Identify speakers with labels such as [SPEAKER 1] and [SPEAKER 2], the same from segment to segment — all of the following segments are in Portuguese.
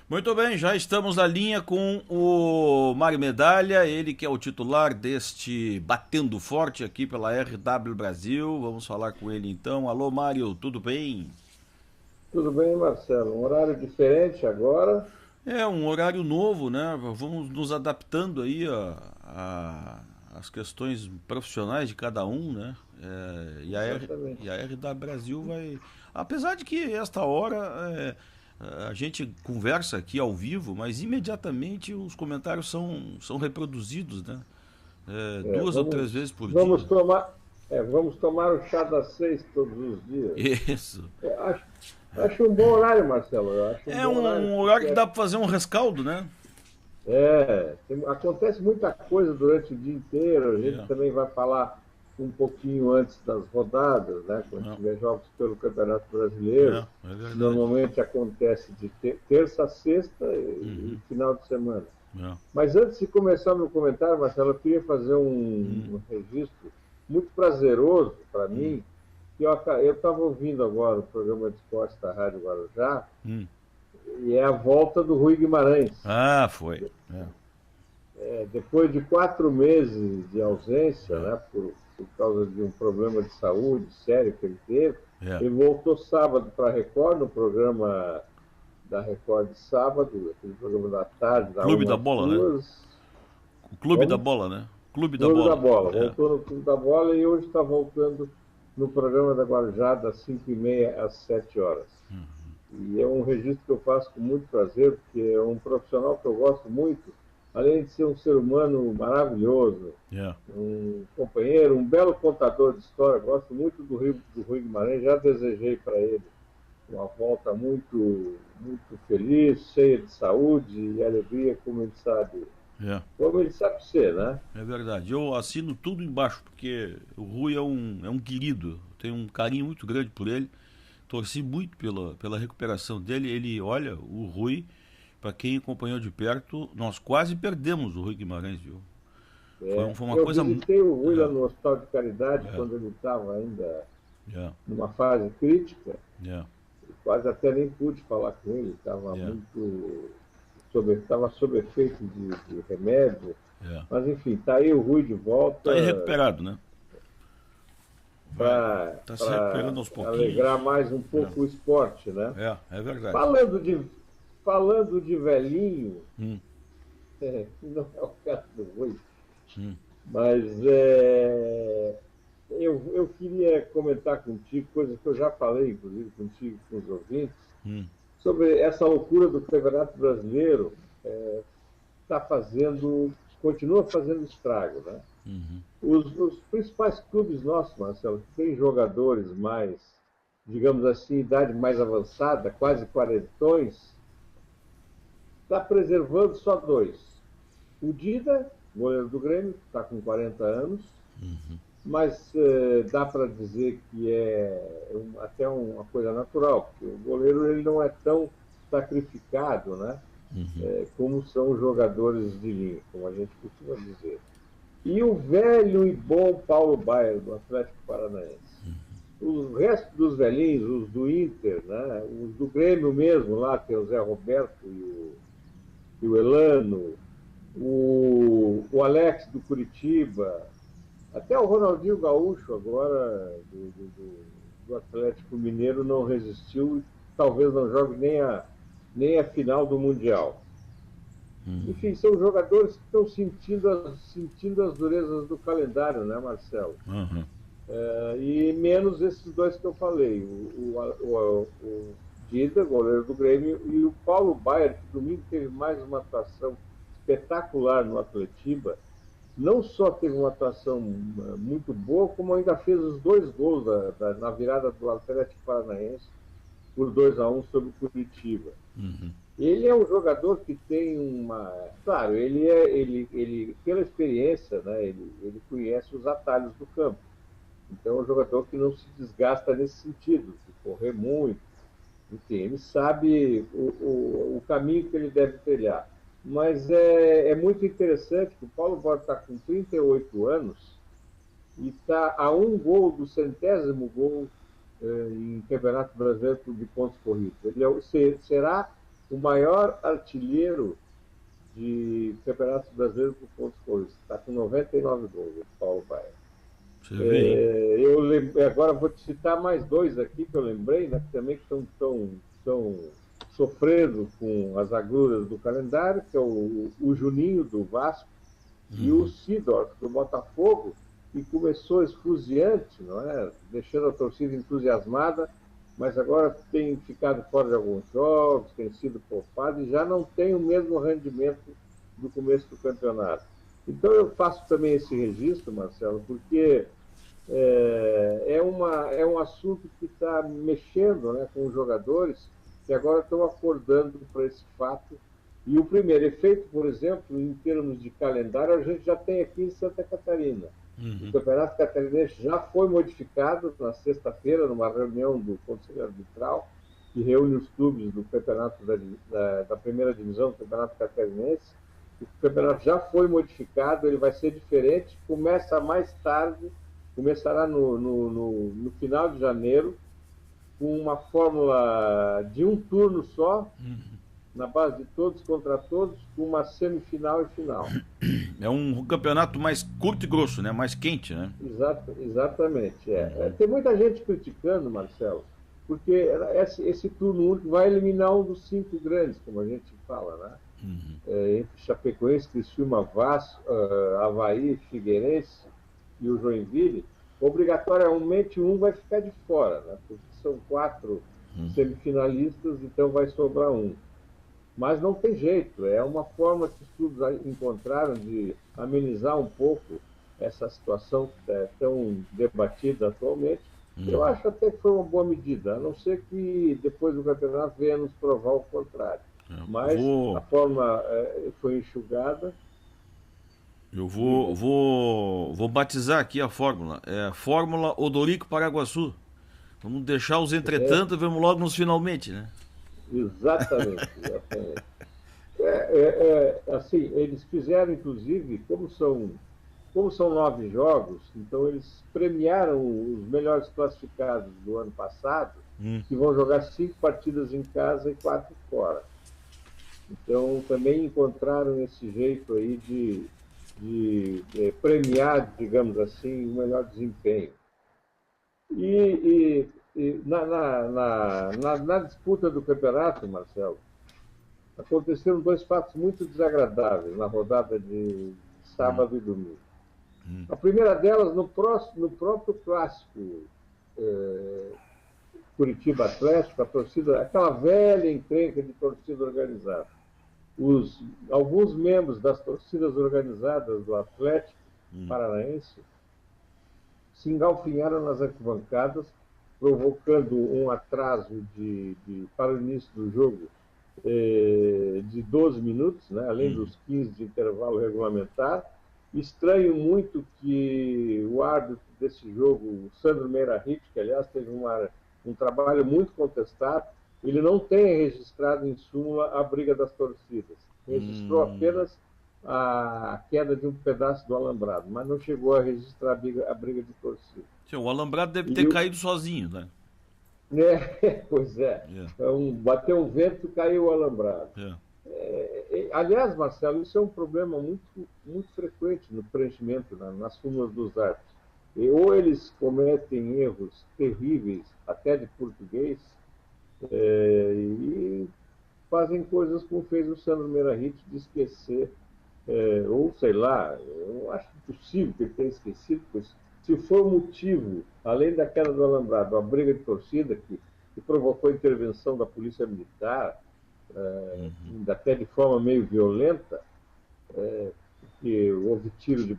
[SPEAKER 1] Muito bem, já estamos na linha com o Mário Medalha, ele que é o titular deste Batendo Forte aqui pela RW Brasil. Vamos falar com ele então. Alô, Mário, tudo bem?
[SPEAKER 2] Tudo bem, Marcelo? Um horário diferente agora.
[SPEAKER 1] É um horário novo, né? Vamos nos adaptando aí às questões profissionais de cada um, né? E
[SPEAKER 2] Exatamente.
[SPEAKER 1] a RW Brasil vai. Apesar de que esta hora a gente conversa aqui ao vivo, mas imediatamente os comentários são reproduzidos, né?
[SPEAKER 2] É,
[SPEAKER 1] Duas ou três
[SPEAKER 2] vamos,
[SPEAKER 1] vezes por dia.
[SPEAKER 2] vamos tomar, vamos tomar o chá das 6 todos os dias.
[SPEAKER 1] Isso.
[SPEAKER 2] É, acho um bom horário, Marcelo. Eu acho um
[SPEAKER 1] É
[SPEAKER 2] bom horário
[SPEAKER 1] um horário
[SPEAKER 2] porque
[SPEAKER 1] que dá para fazer um rescaldo, né?
[SPEAKER 2] acontece muita coisa durante o dia inteiro. A gente
[SPEAKER 1] É,
[SPEAKER 2] também vai falar um pouquinho antes das rodadas, né? Quando
[SPEAKER 1] é,
[SPEAKER 2] tiver jogos pelo Campeonato Brasileiro.
[SPEAKER 1] é verdade.
[SPEAKER 2] Normalmente acontece de terça a sexta e
[SPEAKER 1] Uhum,
[SPEAKER 2] final de semana.
[SPEAKER 1] é,
[SPEAKER 2] Mas antes de começar meu comentário, Marcelo, eu queria fazer
[SPEAKER 1] hum,
[SPEAKER 2] um registro muito prazeroso para
[SPEAKER 1] hum,
[SPEAKER 2] mim, que eu estava ouvindo agora o programa de esportes da Rádio Guarujá,
[SPEAKER 1] hum.
[SPEAKER 2] e é a volta do Rui Guimarães.
[SPEAKER 1] Ah, foi. É,
[SPEAKER 2] Depois de 4 meses de ausência,
[SPEAKER 1] é,
[SPEAKER 2] né, por causa de um problema de saúde sério que ele teve,
[SPEAKER 1] é.
[SPEAKER 2] ele voltou sábado para a Record, no programa da Record de sábado, aquele programa da tarde, da
[SPEAKER 1] Clube
[SPEAKER 2] 1
[SPEAKER 1] da
[SPEAKER 2] às
[SPEAKER 1] Bola, né?
[SPEAKER 2] 2.
[SPEAKER 1] O Clube da
[SPEAKER 2] Como?
[SPEAKER 1] Bola, né? Clube da
[SPEAKER 2] Clube da
[SPEAKER 1] Bola.
[SPEAKER 2] Bola.
[SPEAKER 1] É.
[SPEAKER 2] Voltou no Clube da Bola e hoje está voltando no programa da Guarujá, das 5h30 às 7 horas. E é um registro que eu faço com muito prazer, porque é um profissional que eu gosto muito, além de ser um ser humano maravilhoso,
[SPEAKER 1] É.
[SPEAKER 2] um companheiro, um belo contador de história. Gosto muito do Rui Guimarães, já desejei para ele uma volta muito feliz, cheia de saúde e alegria,
[SPEAKER 1] É.
[SPEAKER 2] como ele sabe ser, né?
[SPEAKER 1] É verdade. Eu assino tudo embaixo, porque o Rui é um querido. Tenho um carinho muito grande por ele. Torci muito pela recuperação dele. Ele, olha, o Rui, para quem acompanhou de perto, nós quase perdemos o Rui Guimarães, viu? Foi uma
[SPEAKER 2] Eu
[SPEAKER 1] coisa.
[SPEAKER 2] visitei o Rui lá
[SPEAKER 1] É,
[SPEAKER 2] no Hospital de Caridade
[SPEAKER 1] é,
[SPEAKER 2] quando ele estava ainda
[SPEAKER 1] é,
[SPEAKER 2] numa fase crítica,
[SPEAKER 1] é,
[SPEAKER 2] quase até nem pude falar com ele,
[SPEAKER 1] é,
[SPEAKER 2] estava sob efeito de remédio,
[SPEAKER 1] é.
[SPEAKER 2] mas enfim, está aí o Rui de volta
[SPEAKER 1] Tá aí recuperado, né? Vai, tá se recuperando
[SPEAKER 2] para
[SPEAKER 1] aos pouquinhos.
[SPEAKER 2] alegrar mais um pouco o esporte, né?
[SPEAKER 1] É verdade.
[SPEAKER 2] Falando de, falando de velhinho,
[SPEAKER 1] Hum,
[SPEAKER 2] não é o caso do Rui,
[SPEAKER 1] hum,
[SPEAKER 2] mas eu queria comentar contigo, coisas que eu já falei, inclusive, contigo, com os ouvintes,
[SPEAKER 1] hum,
[SPEAKER 2] sobre essa loucura do Campeonato Brasileiro está fazendo, continua fazendo estrago, né?
[SPEAKER 1] uhum,
[SPEAKER 2] Os principais clubes nossos, Marcelo, que têm jogadores mais, digamos assim, idade mais avançada, quase quarentões, está preservando só dois. O Dida, goleiro do Grêmio, está com 40 anos, mas dá para dizer que até uma coisa natural, porque o goleiro ele não é tão sacrificado, né?
[SPEAKER 1] uhum.
[SPEAKER 2] Como são os jogadores de linha, como a gente costuma dizer. E o velho e bom Paulo Baier, do Atlético Paranaense. O resto dos velhinhos, os do Inter, né? Os do Grêmio mesmo, lá tem o Zé Roberto e o Elano, o Alex do Curitiba, até o Ronaldinho Gaúcho agora do Atlético Mineiro não resistiu e talvez não jogue nem a final do Mundial. Enfim, são jogadores que estão sentindo as durezas do calendário, né, Marcelo?
[SPEAKER 1] Uhum.
[SPEAKER 2] E menos esses dois que eu falei, o Dida, goleiro do Grêmio, e o Paulo Baier, que domingo teve mais uma atuação espetacular no Atletiba. Não só teve uma atuação muito boa, como ainda fez os dois gols na virada do Atlético Paranaense por 2-1 sobre o Curitiba. Ele é um jogador que tem uma. Claro, ele pela experiência, né, ele conhece os atalhos do campo. Então é um jogador que não se desgasta nesse sentido, de correr muito. Enfim, ele sabe o caminho que ele deve trilhar. Mas é muito interessante que o Paulo Borges está com 38 anos e está a um gol do centésimo gol em Campeonato Brasileiro de pontos corridos. Será o maior artilheiro de campeonatos brasileiros por pontos corridos. Está com 99 gols, o Paulo Baier.
[SPEAKER 1] Você vê, hein?
[SPEAKER 2] Agora vou te citar mais dois aqui que eu lembrei, né, que também estão sofrendo com as agruras do calendário, que é o Juninho do Vasco e o Sidorf do Botafogo, que começou esfuziante, não é? Deixando a torcida entusiasmada, mas agora tem ficado fora de alguns jogos, tem sido poupado e já não tem o mesmo rendimento do começo do campeonato. Então eu faço também esse registro, Marcelo, porque é um assunto que está mexendo, né, com os jogadores que agora estão acordando para esse fato. E o primeiro efeito, por exemplo, em termos de calendário, a gente já tem aqui em Santa Catarina. O Campeonato Catarinense já foi modificado na sexta-feira, numa reunião do Conselho Arbitral, que reúne os clubes do campeonato da primeira divisão do Campeonato Catarinense. O campeonato já foi modificado, ele vai ser diferente, começa mais tarde, começará no final de janeiro, com uma fórmula de um turno só, na base de todos contra todos, com uma semifinal e final.
[SPEAKER 1] É um campeonato mais curto e grosso, né? Mais quente, né?
[SPEAKER 2] Exatamente. Tem muita gente criticando, Marcelo, porque esse turno único vai eliminar um dos 5 grandes, como a gente fala, né? Entre Chapecoense, Criciúma, Vasco, Avaí, Figueirense e o Joinville, obrigatoriamente um vai ficar de fora, né? Porque são 4 semifinalistas, então vai sobrar um. Mas não tem jeito, é uma forma que os clubes encontraram de amenizar um pouco essa situação que é tão debatida atualmente. Eu acho até que foi uma boa medida, a não ser que depois do campeonato venha nos provar o contrário. Mas a forma foi enxugada.
[SPEAKER 1] Eu vou batizar aqui a fórmula. É a Fórmula Odorico Paraguaçu. Vamos deixar os entretanto e vamos logo nos finalmente, né?
[SPEAKER 2] Exatamente. Assim, eles fizeram, inclusive, como são 9 jogos, então eles premiaram os melhores classificados do ano passado, que vão jogar 5 partidas em casa e 4 fora. Então, também encontraram esse jeito aí de premiar, digamos assim, o melhor desempenho. E na disputa do campeonato, Marcelo, aconteceram 2 fatos muito desagradáveis na rodada de sábado e domingo. A primeira delas, no próprio clássico Curitiba Atlético, a torcida, aquela velha encrenca de torcida organizada. Alguns membros das torcidas organizadas do Atlético Paranaense se engalfinharam nas arquibancadas, provocando um atraso para o início do jogo de 12 minutos, né, além dos 15 de intervalo regulamentar. Estranho muito que o árbitro desse jogo, o Sandro Meirahit, que aliás teve um trabalho muito contestado, ele não tenha registrado em súmula a briga das torcidas. Registrou apenas a queda de um pedaço do alambrado, mas não chegou a registrar a briga de torcida.
[SPEAKER 1] O alambrado deve ter caído sozinho, né?
[SPEAKER 2] Pois é. Bateu um vento e caiu o alambrado. Aliás, Marcelo, isso é um problema muito, muito frequente no preenchimento, nas súmulas dos árbitros. Ou eles cometem erros terríveis, até de português, e fazem coisas como fez o Sandro Meirahit, de esquecer, ou sei lá, eu acho impossível que ele tenha esquecido, pois se for motivo, além da queda do alambrado, a briga de torcida que provocou a intervenção da Polícia Militar, até de forma meio violenta, que houve tiro de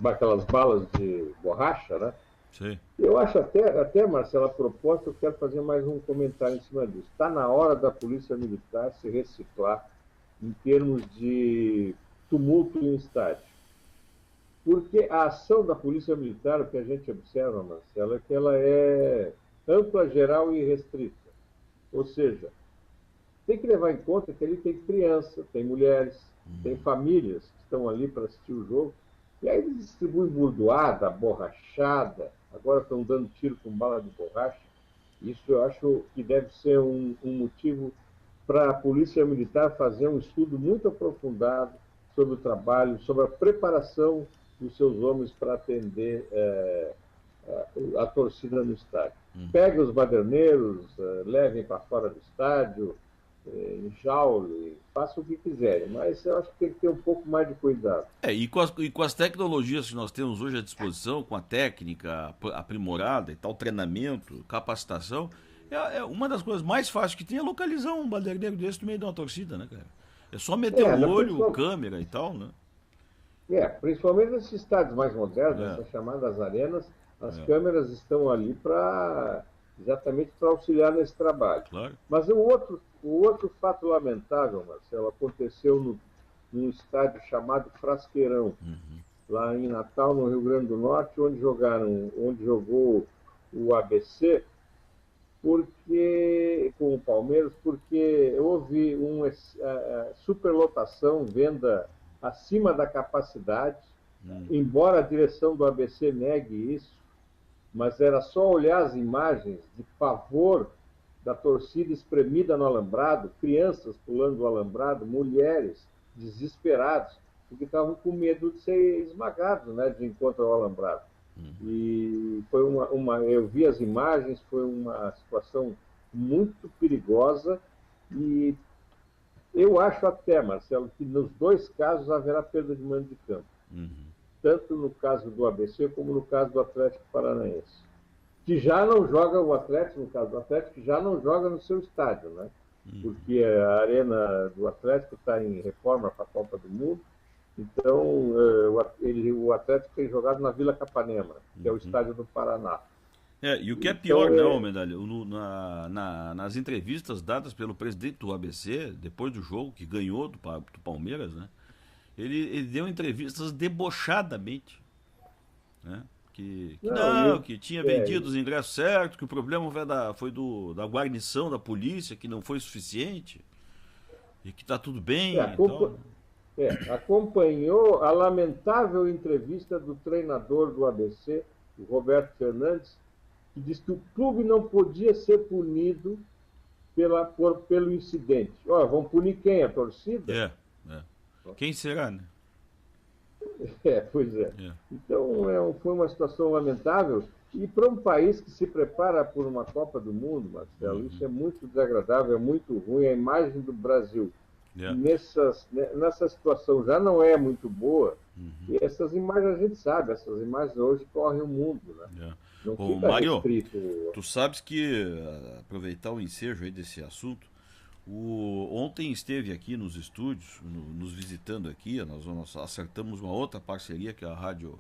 [SPEAKER 2] aquelas balas de borracha, né?
[SPEAKER 1] Sim.
[SPEAKER 2] Eu acho até, Marcelo, a propósito, eu quero fazer mais um comentário em cima disso. Está na hora da Polícia Militar se reciclar em termos de tumulto em estádio. Porque a ação da Polícia Militar, o que a gente observa, Marcelo, é que ela é ampla, geral e restrita. Ou seja, tem que levar em conta que ali tem criança, tem mulheres, tem famílias que estão ali para assistir o jogo. E aí eles distribuem bordoada, borrachada, agora estão dando tiro com bala de borracha. Isso eu acho que deve ser um motivo para a Polícia Militar fazer um estudo muito aprofundado sobre o trabalho, sobre a preparação dos seus homens para atender a torcida no estádio. Pegue os baderneiros, levem para fora do estádio, enjaule, faça o que quiserem, mas eu acho que tem que ter um pouco mais de cuidado.
[SPEAKER 1] E com as tecnologias que nós temos hoje à disposição, com a técnica aprimorada e tal, treinamento, capacitação, uma das coisas mais fáceis que tem é localizar um baderneiro desse no meio de uma torcida, né, cara? É só meter o olho, câmera e tal, né?
[SPEAKER 2] Principalmente nesses estádios mais modernos, essas chamadas arenas, as câmeras estão ali exatamente para auxiliar nesse trabalho.
[SPEAKER 1] Claro.
[SPEAKER 2] Mas o outro fato lamentável, Marcelo, aconteceu num estádio chamado Frasqueirão, lá em Natal, no Rio Grande do Norte, onde jogou o ABC, com o Palmeiras, porque houve uma superlotação, venda acima da capacidade, embora a direção do ABC negue isso, mas era só olhar as imagens de pavor da torcida espremida no alambrado, crianças pulando o alambrado, mulheres desesperadas, porque estavam com medo de ser esmagados, né, de encontro ao alambrado. E foi eu vi as imagens, foi uma situação muito perigosa e eu acho até, Marcelo, que nos dois casos haverá perda de mando de campo. Tanto no caso do ABC como no caso do Atlético Paranaense. Que já não joga o Atlético, no caso do Atlético, já não joga no seu estádio, né? Porque a arena do Atlético está em reforma para a Copa do Mundo. Então, o Atlético tem jogado na Vila Capanema, que é o estádio do Paraná.
[SPEAKER 1] E o que é pior, não, Medalha, nas entrevistas dadas pelo presidente do ABC, depois do jogo, que ganhou do Palmeiras, né? Ele deu entrevistas debochadamente, né? Que tinha vendido os ingressos certos, que o problema foi da guarnição da polícia, que não foi suficiente, e que está tudo bem.
[SPEAKER 2] Acompanhou a lamentável entrevista do treinador do ABC, o Roberto Fernandes, que disse que o clube não podia ser punido pelo incidente. Vão punir quem? A torcida?
[SPEAKER 1] Quem será, né?
[SPEAKER 2] Pois é. Então, foi uma situação lamentável. E para um país que se prepara por uma Copa do Mundo, Marcelo, isso é muito desagradável, é muito ruim. A imagem do Brasil nessa situação já não é muito boa. E essas imagens a gente sabe, essas imagens hoje correm o mundo, né? Não fica
[SPEAKER 1] Mário,
[SPEAKER 2] restrito.
[SPEAKER 1] tu sabes que, aproveitar o ensejo aí desse assunto, ontem esteve aqui nos estúdios, nos visitando aqui, nós acertamos uma outra parceria que a Rádio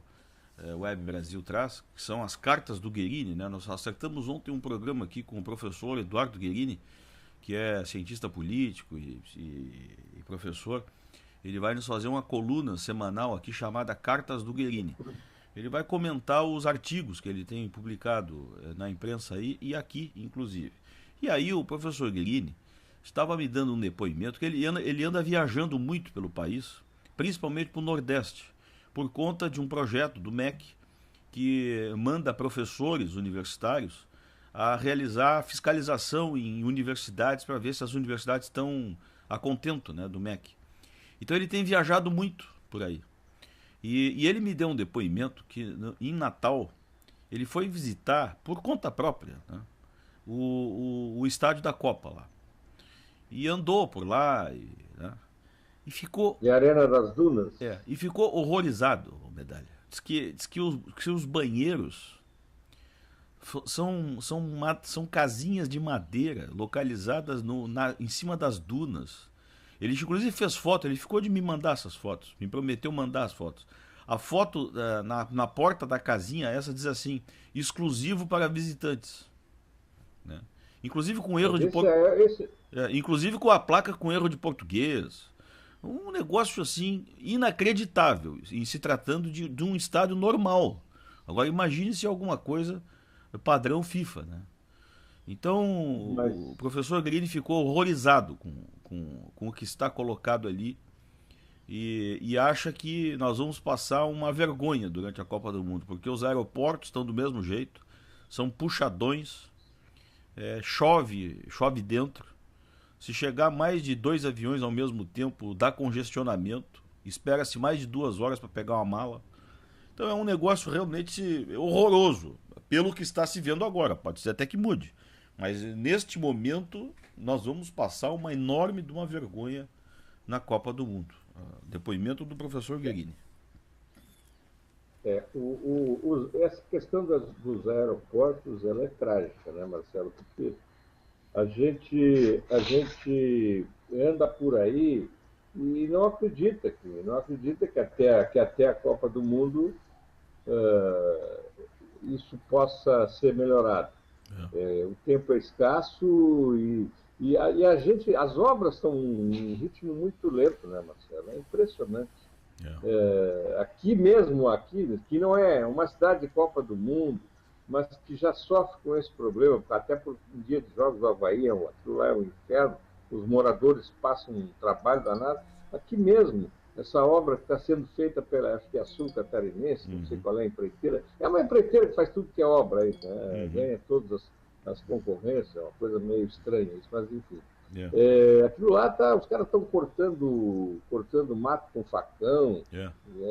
[SPEAKER 1] Web Brasil traz, que são as cartas do Guerini, né? Nós acertamos ontem um programa aqui com o professor Eduardo Guerini, que é cientista político e professor. Ele vai nos fazer uma coluna semanal aqui chamada Cartas do Guerini. Ele vai comentar os artigos que ele tem publicado na imprensa aí e aqui, inclusive. E aí o professor Guerini estava me dando um depoimento que ele anda viajando muito pelo país, principalmente para o Nordeste, por conta de um projeto do MEC que manda professores universitários a realizar fiscalização em universidades para ver se as universidades estão a contento, né, do MEC. Então ele tem viajado muito por aí. E ele me deu um depoimento que em Natal ele foi visitar por conta própria, né, o estádio da Copa lá. E andou por lá e ficou...
[SPEAKER 2] E a Arena das Dunas?
[SPEAKER 1] E ficou horrorizado, Medalha. Diz que os banheiros são casinhas de madeira localizadas em cima das dunas. Ele inclusive fez foto, ele ficou de me mandar essas fotos, me prometeu mandar as fotos. A foto na porta da casinha, essa diz assim, exclusivo para visitantes, né? Inclusive com erro inclusive com a placa com erro de português. Um negócio assim inacreditável em se tratando de um estádio normal. Agora imagine se alguma coisa padrão FIFA, né? Então o professor Guerini ficou horrorizado com o que está colocado ali e acha que nós vamos passar uma vergonha durante a Copa do Mundo, porque os aeroportos estão do mesmo jeito, são puxadões, chove dentro. Se chegar mais de 2 aviões ao mesmo tempo, dá congestionamento. Espera-se mais de 2 horas para pegar uma mala. Então é um negócio realmente horroroso, pelo que está se vendo agora. Pode ser até que mude. Mas neste momento, nós vamos passar uma enorme de uma vergonha na Copa do Mundo. Depoimento do professor Guerini.
[SPEAKER 2] Essa questão dos aeroportos, ela é trágica, né, Marcelo? Porque a gente anda por aí e não acredita que até a Copa do Mundo isso possa ser melhorado. O tempo é escasso as obras estão em ritmo muito lento, né, Marcelo? É impressionante. Aqui que não é uma cidade de Copa do Mundo, mas que já sofre com esse problema, até por um dia de jogos do Havaí, aquilo lá é um inferno, os moradores passam um trabalho danado. Aqui mesmo, essa obra que está sendo feita pela, acho que é a Sul Catarinense, não sei qual é a empreiteira, é uma empreiteira que faz tudo que é obra aí, né? Ganha todas as concorrências, é uma coisa meio estranha isso, mas enfim. Aquilo lá os caras estão cortando mato com facão.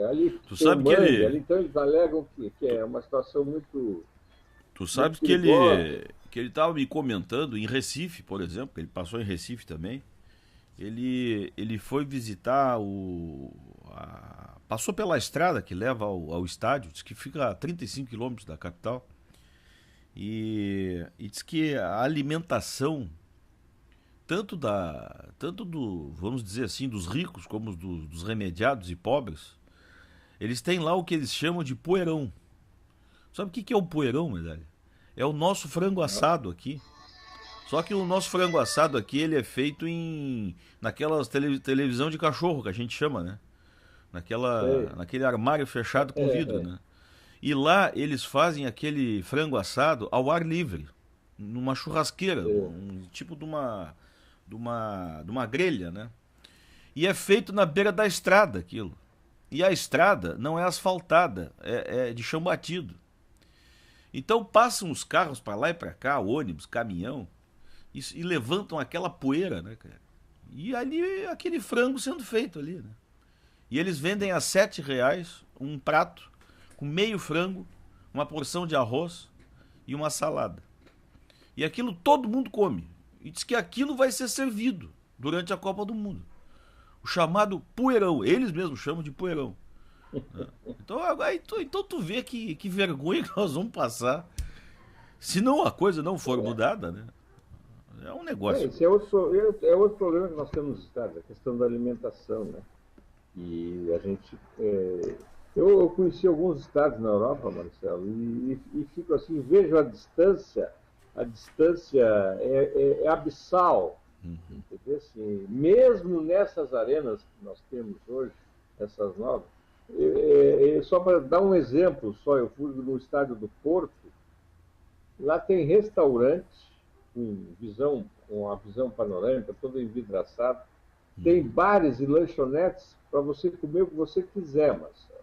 [SPEAKER 2] Ali
[SPEAKER 1] tu sabe que
[SPEAKER 2] ali, então eles alegam que é uma situação muito.
[SPEAKER 1] Tu sabes que ele estava me comentando em Recife, por exemplo, ele passou em Recife também. Ele foi visitar passou pela estrada que leva ao estádio, diz que fica a 35 quilômetros da capital. E diz que a alimentação tanto vamos dizer assim, dos ricos como dos remediados e pobres, eles têm lá o que eles chamam de poeirão. Sabe o que é o poeirão, Medalha? É o nosso frango assado aqui. Só que o nosso frango assado aqui, ele é feito naquelas televisão de cachorro que a gente chama, né? Naquele armário fechado com vidro, né? E lá eles fazem aquele frango assado ao ar livre, numa churrasqueira, um tipo de uma grelha, né? E é feito na beira da estrada aquilo. E a estrada não é asfaltada, é de chão batido. Então passam os carros para lá e para cá, ônibus, caminhão, e levantam aquela poeira, né, cara? E ali aquele frango sendo feito ali, né? E eles vendem a R$7 um prato com meio frango, uma porção de arroz e uma salada. E aquilo todo mundo come. E diz que aquilo vai ser servido durante a Copa do Mundo. O chamado poeirão. Eles mesmos chamam de poeirão. Então tu vê que vergonha que nós vamos passar se não a coisa não for mudada, né? É um negócio.
[SPEAKER 2] Esse é outro problema que nós temos nos Estados, a questão da alimentação, né? E a gente... eu conheci alguns estados na Europa, Marcelo, e fico assim, vejo a distância é abissal. Entendeu? Assim, mesmo nessas arenas que nós temos hoje, essas novas, só para dar um exemplo, eu fui no estádio do Porto, lá tem restaurantes com uma visão panorâmica, todo envidraçado, tem bares e lanchonetes para você comer o que você quiser, Marcelo.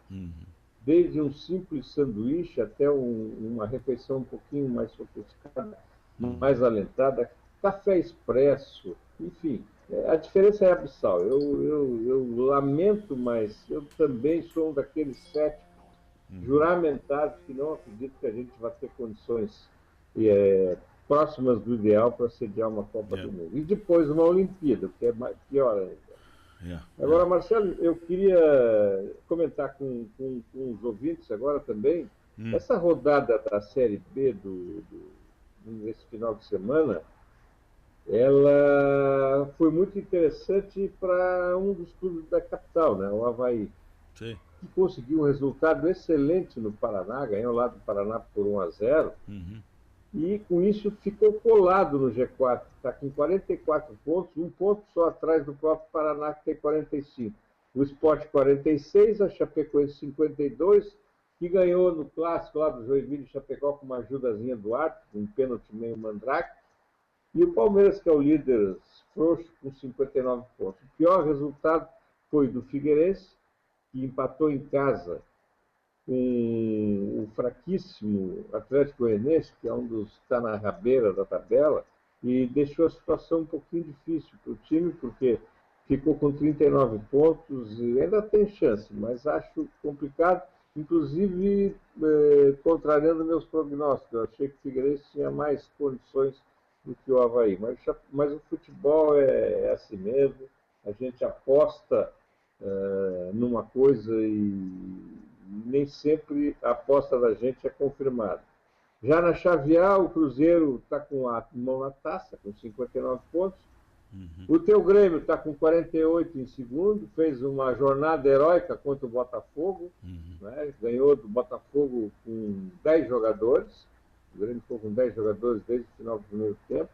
[SPEAKER 2] Desde um simples sanduíche até uma refeição um pouquinho mais sofisticada, mais alentada, café expresso, enfim, a diferença é abissal. Eu lamento, mas eu também sou um daqueles céticos juramentados que não acredito que a gente vai ter condições próximas do ideal para sediar uma Copa do Mundo. E depois uma Olimpíada, que é pior ainda. Agora, Marcelo, eu queria comentar com os ouvintes agora também, essa rodada da Série B nesse final de semana, ela foi muito interessante para um dos clubes da capital, né, o Havaí, que conseguiu um resultado excelente no Paraná, ganhou lá do Paraná por 1-0, e com isso ficou colado no G4, está com 44 pontos, um ponto só atrás do próprio Paraná, que tem 45. O Sport 46, a Chapecoense 52, que ganhou no clássico lá do Joinville e Chapecó com uma ajudazinha do árbitro, um pênalti meio mandrake. E o Palmeiras, que é o líder frouxo, com 59 pontos. O pior resultado foi do Figueirense, que empatou em casa com o fraquíssimo Atlético Goianiense, que é um dos que está na rabeira da tabela, e deixou a situação um pouquinho difícil para o time, porque ficou com 39 pontos e ainda tem chance, mas acho complicado, inclusive contrariando meus prognósticos. Eu achei que o Figueirense tinha mais condições do que o Avaí, mas o futebol é assim mesmo, a gente aposta numa coisa e nem sempre a aposta da gente é confirmada. Já na chave A, o Cruzeiro está com a mão na taça, com 59 pontos. O teu Grêmio está com 48 em segundo, fez uma jornada heróica contra o Botafogo, né? Ganhou do Botafogo com 10 jogadores. O Grêmio ficou com 10 jogadores desde o final do primeiro tempo.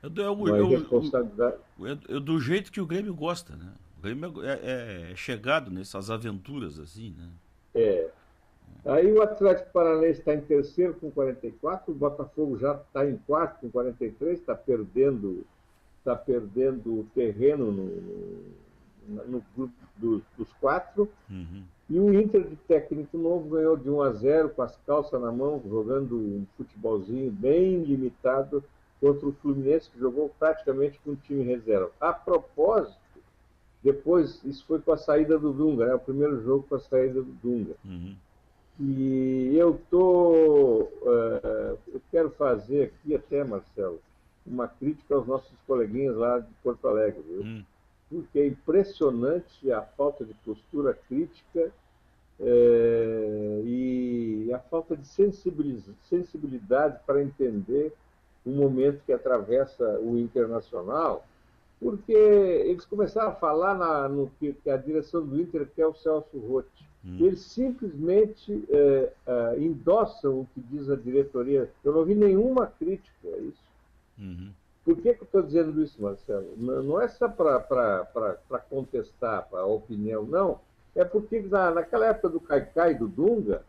[SPEAKER 2] Uma irresponsabilidade.
[SPEAKER 1] Do jeito que o Grêmio gosta, né? O Grêmio é chegado nessas aventuras assim, né?
[SPEAKER 2] É. Aí o Atlético Paranaense está em terceiro com 44, o Botafogo já está em quarto com 43, está perdendo o terreno no grupo dos quatro. E o Inter, de técnico novo, ganhou de 1-0 com as calças na mão, jogando um futebolzinho bem limitado contra o Fluminense, que jogou praticamente com o time reserva. A propósito, depois, isso foi com a saída do Dunga, né? O primeiro jogo com a saída do Dunga. E eu quero fazer aqui até, Marcelo, uma crítica aos nossos coleguinhas lá de Porto Alegre, viu? Porque é impressionante a falta de postura crítica e a falta de sensibilidade para entender o momento que atravessa o Internacional, porque eles começaram a falar no que a direção do Inter quer o Celso Roth. Eles simplesmente endossam o que diz a diretoria. Eu não vi nenhuma crítica a isso. Por que eu estou dizendo isso, Marcelo? Não é só para contestar a opinião, não. É porque naquela época do Caicai e do Dunga,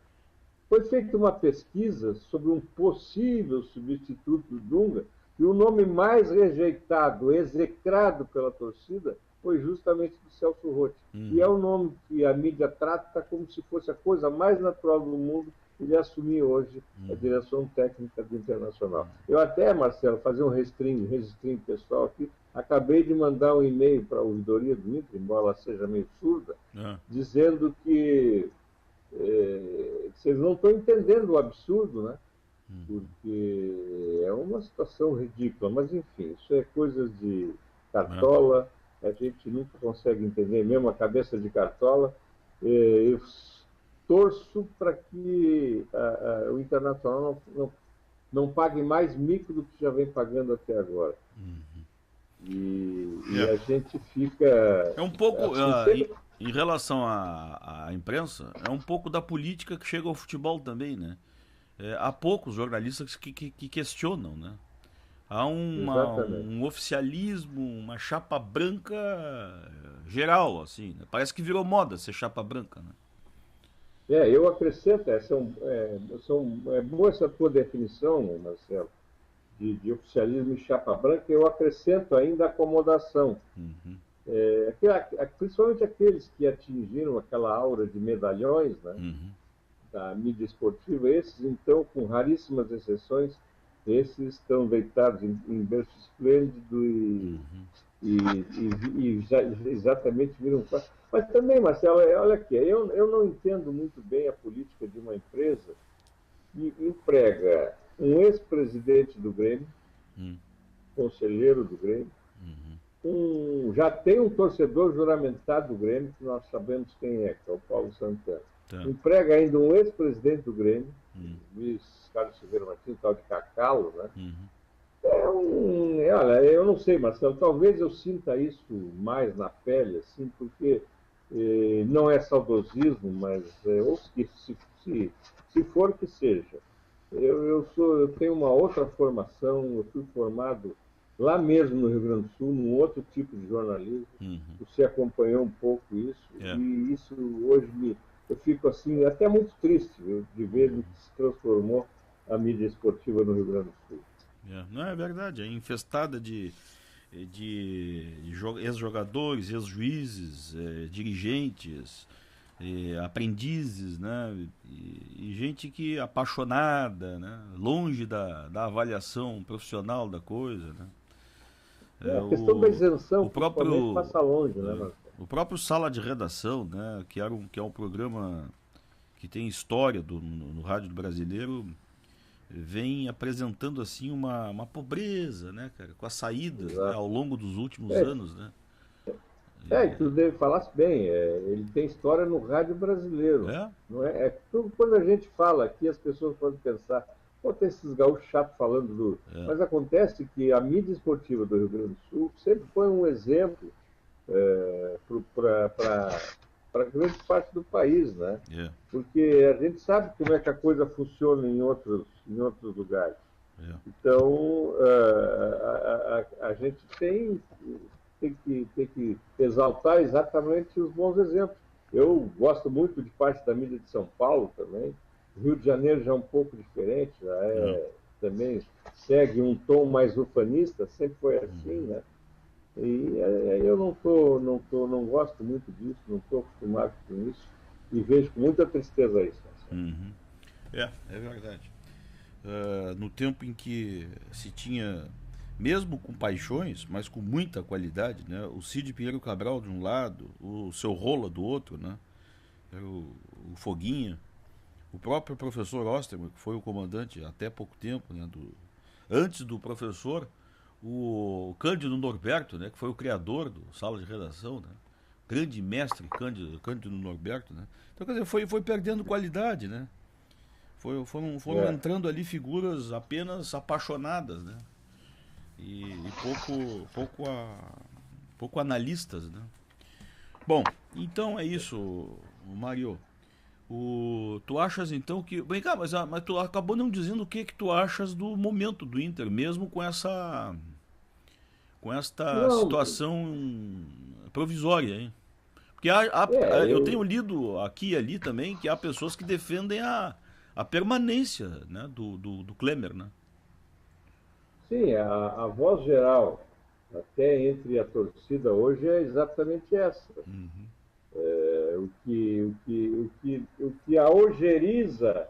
[SPEAKER 2] foi feita uma pesquisa sobre um possível substituto do Dunga, e o nome mais rejeitado, execrado pela torcida, foi justamente do Celso Roth. E é o nome que a mídia trata como se fosse a coisa mais natural do mundo ele assumir hoje a direção técnica do Internacional. Eu até, Marcelo, fazer um registrinho pessoal aqui, acabei de mandar um e-mail para a ouvidoria do Inter, embora ela seja meio surda, dizendo que vocês não estão entendendo o absurdo, né? Porque é uma situação ridícula, mas enfim, isso é coisas de cartola, a gente nunca consegue entender, mesmo a cabeça de cartola. Eu torço para que o Internacional não pague mais mico do que já vem pagando até agora. E a gente fica...
[SPEAKER 1] É um pouco,
[SPEAKER 2] assim,
[SPEAKER 1] em relação à imprensa, é um pouco da política que chega ao futebol também, né? Há poucos jornalistas que questionam, né? Há um oficialismo, uma chapa branca geral, assim, né? Parece que virou moda ser chapa branca, né?
[SPEAKER 2] Eu acrescento, é boa essa tua definição, Marcelo, de oficialismo e chapa branca, eu acrescento ainda a acomodação. Principalmente aqueles que atingiram aquela aura de medalhões, né? Da mídia esportiva, esses, então, com raríssimas exceções, esses estão deitados em berço esplêndido e exatamente viram... Mas também, Marcelo, olha aqui, eu não entendo muito bem a política de uma empresa que emprega um ex-presidente do Grêmio, conselheiro do Grêmio, já tem um torcedor juramentado do Grêmio, que nós sabemos quem é, que é o Paulo Santana. Emprega ainda um ex-presidente do Grêmio, Luiz Carlos Silveira Martins, tal de Cacalo, né? Olha, eu não sei, Marcelo, talvez eu sinta isso mais na pele, assim, porque não é saudosismo, mas ou se for que seja. Eu tenho uma outra formação, eu fui formado lá mesmo no Rio Grande do Sul, num outro tipo de jornalismo. Você acompanhou um pouco isso, e isso hoje eu fico assim, até muito triste, viu, de ver o que se transformou a mídia esportiva no Rio Grande do Sul.
[SPEAKER 1] Não, é verdade, é infestada de ex-jogadores, ex-juízes, dirigentes, aprendizes, né? E gente que apaixonada, né? Longe da avaliação profissional da coisa, né?
[SPEAKER 2] A questão da isenção,
[SPEAKER 1] O
[SPEAKER 2] principalmente,
[SPEAKER 1] próprio,
[SPEAKER 2] passa longe, né, Marcelo?
[SPEAKER 1] o próprio Sala de Redação, né? Que é um programa que tem história no rádio brasileiro, vem apresentando assim uma pobreza, né, cara, com as saídas, né,
[SPEAKER 2] Exato.
[SPEAKER 1] ao longo dos últimos
[SPEAKER 2] É,
[SPEAKER 1] anos, né?
[SPEAKER 2] tu falasse bem, ele tem história no rádio brasileiro.
[SPEAKER 1] É,
[SPEAKER 2] Não é? Quando a gente fala aqui, as pessoas podem pensar, pô, tem esses gaúchos chatos falando do.
[SPEAKER 1] é,
[SPEAKER 2] Mas acontece que a mídia esportiva do Rio Grande do Sul sempre foi um exemplo para grande parte do país, né?
[SPEAKER 1] é,
[SPEAKER 2] Porque a gente sabe como é que a coisa funciona em outros lugares.
[SPEAKER 1] é.
[SPEAKER 2] Então, a gente tem que exaltar exatamente os bons exemplos. Eu gosto muito de parte da mídia de São Paulo também. O Rio de Janeiro já é um pouco diferente, também segue um tom mais ufanista, sempre foi assim, né? E eu não gosto muito disso, não estou acostumado com isso e vejo com muita tristeza isso.
[SPEAKER 1] Uhum. É verdade. No tempo em que se tinha, mesmo com paixões, mas com muita qualidade, né? O Cid Pinheiro Cabral de um lado, o seu Rola do outro, né? Era o Foguinha, o próprio professor Osterman, que foi o comandante até pouco tempo, né? Antes do professor, o Cândido Norberto, né? Que foi o criador do Sala de Redação, né? Grande mestre Cândido Norberto, né? Então, quer dizer, foi perdendo qualidade, né? Foram
[SPEAKER 2] É.
[SPEAKER 1] entrando ali figuras apenas apaixonadas, né? E pouco analistas, né? Bom, então é isso, Mário. Tu achas então que. Vem cá, mas tu acabou não dizendo o que tu achas do momento do Inter, mesmo com esta
[SPEAKER 2] Não,
[SPEAKER 1] situação provisória, hein? Porque eu tenho
[SPEAKER 2] eu,
[SPEAKER 1] lido aqui e ali também que há pessoas que defendem a permanência, né, do Klemer, né?
[SPEAKER 2] sim, a voz geral, até entre a torcida hoje, é exatamente essa. O que a ojeriza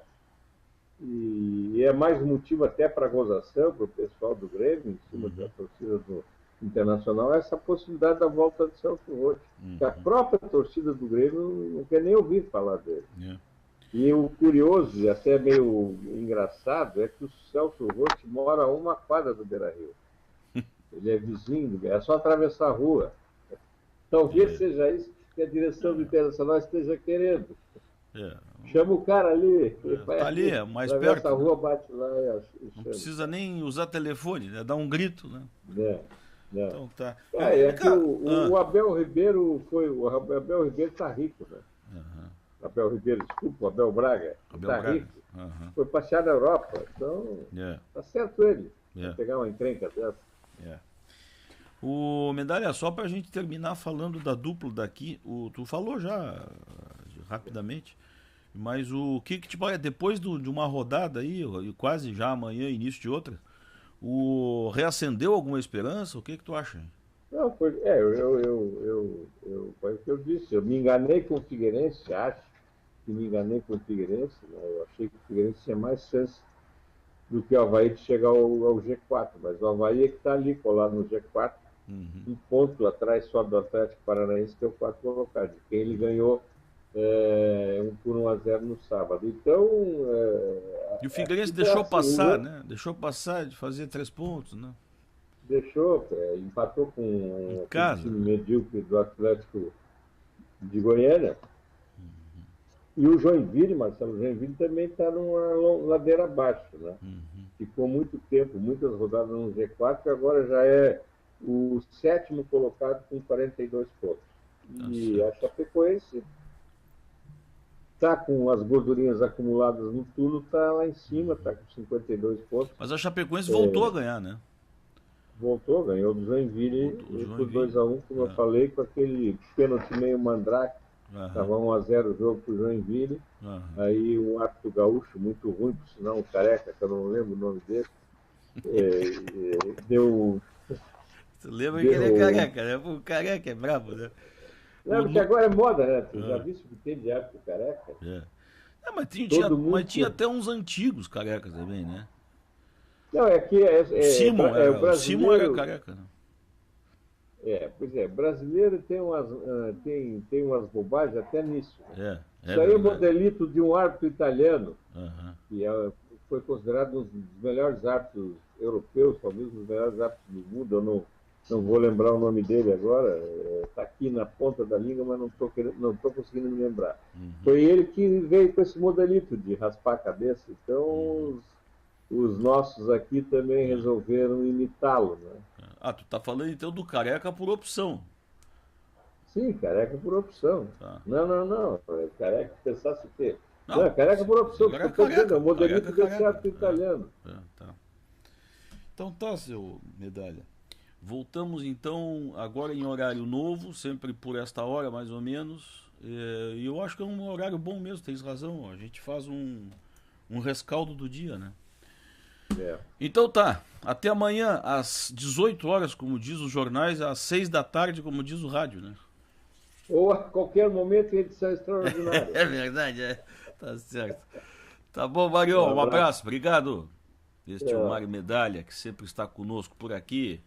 [SPEAKER 2] e é mais motivo até para gozação para o pessoal do Grêmio, em cima da torcida do Internacional, é essa possibilidade da volta de Celso Roth. Que a própria torcida do Grêmio não quer nem ouvir falar dele.
[SPEAKER 1] É.
[SPEAKER 2] E o curioso e até meio engraçado é que o Celso Roth mora a uma quadra do Beira-Rio. Ele é vizinho, é só atravessar a rua. Talvez seja isso que a direção do Internacional esteja querendo.
[SPEAKER 1] É.
[SPEAKER 2] Chama o cara ali, vai
[SPEAKER 1] Tá ali,
[SPEAKER 2] ali,
[SPEAKER 1] mais
[SPEAKER 2] atravessa
[SPEAKER 1] perto,
[SPEAKER 2] a
[SPEAKER 1] né?
[SPEAKER 2] rua, bate lá e
[SPEAKER 1] Não
[SPEAKER 2] chama.
[SPEAKER 1] precisa nem usar telefone, né? Dá um grito, né?
[SPEAKER 2] É, é.
[SPEAKER 1] Então tá.
[SPEAKER 2] É que
[SPEAKER 1] Cara,
[SPEAKER 2] o Abel Ribeiro o Abel Ribeiro está rico, né? Abel Ribeiro, desculpa, o Abel Braga,
[SPEAKER 1] Abel
[SPEAKER 2] está
[SPEAKER 1] Braga.
[SPEAKER 2] rico. Foi passear na Europa, então
[SPEAKER 1] É,
[SPEAKER 2] tá certo ele.
[SPEAKER 1] é,
[SPEAKER 2] Pegar uma encrenca dessa.
[SPEAKER 1] é. O Medalha, só pra gente terminar falando da dupla daqui, tu falou já rapidamente, mas o que te parece, depois de uma rodada aí, quase já amanhã, início de outra, reacendeu alguma esperança? O que tu acha?
[SPEAKER 2] Não, foi o que eu disse. Eu me enganei com o Figueirense, acho que me enganei com o Figueirense. Né? Eu achei que o Figueirense tinha mais chance do que o Avaí de chegar ao G4. Mas o Avaí é que está ali colado no G4, um ponto atrás só do Atlético Paranaense, que é o quarto colocado, de quem ele ganhou por 1-0 no sábado. Então.
[SPEAKER 1] E o Figueirense deixou passar, né? Deixou passar de fazer 3 pontos, né?
[SPEAKER 2] Deixou, empatou com o time medíocre do Atlético de Goiânia. E o Joinville, Marcelo, Joinville também está numa ladeira abaixo, né? Ficou muito tempo, muitas rodadas no G4, e agora já é o 7º colocado com 42 pontos. E a Chapecoense está com as gordurinhas acumuladas no turno, está lá em cima, está com 52 pontos.
[SPEAKER 1] Mas a Chapecoense voltou a ganhar, né?
[SPEAKER 2] Voltou, ganhou do Joinville por 2-1, como eu falei, com aquele pênalti meio mandrake. Estava 1-0 o jogo para o Joinville. Aí um árbitro gaúcho, muito ruim, por sinal, um careca, que eu não lembro o nome dele, deu.
[SPEAKER 1] Você lembra que ele é careca, né? O careca é brabo, né?
[SPEAKER 2] Não, porque agora é moda, né? Tu já visto que tem de época careca?
[SPEAKER 1] Mas tinha até uns antigos carecas também, né?
[SPEAKER 2] Não, é que
[SPEAKER 1] O Simon era careca, né?
[SPEAKER 2] Pois é, brasileiro tem umas bobagens até nisso. Isso aí é
[SPEAKER 1] verdade.
[SPEAKER 2] modelito de um árbitro italiano,
[SPEAKER 1] Uhum.
[SPEAKER 2] foi considerado um dos melhores árbitros europeus, talvez um dos melhores árbitros do mundo. Eu não vou lembrar o nome dele agora, está aqui na ponta da língua, mas não tô conseguindo me lembrar.
[SPEAKER 1] Uhum.
[SPEAKER 2] Foi ele que veio com esse modelito de raspar a cabeça. Então, os nossos aqui também resolveram imitá-lo, né?
[SPEAKER 1] Ah, tu tá falando então do careca por opção.
[SPEAKER 2] Sim, careca por opção.
[SPEAKER 1] Tá.
[SPEAKER 2] Não. Careca pensasse o quê?
[SPEAKER 1] Não,
[SPEAKER 2] careca por opção. É o modelito desse árbitro italiano.
[SPEAKER 1] Tá. Então tá, seu Medalha. Voltamos então agora em horário novo, sempre por esta hora mais ou menos. E eu acho que é um horário bom mesmo, tens razão. A gente faz um rescaldo do dia, né? Então tá, até amanhã às 18 horas, como diz os jornais, às 6 da tarde, como diz o rádio, né?
[SPEAKER 2] Ou a qualquer momento em edição extraordinária.
[SPEAKER 1] É verdade, tá certo. Tá bom, Marião, um abraço, obrigado. Este é o Mário Medalha, que sempre está conosco por aqui.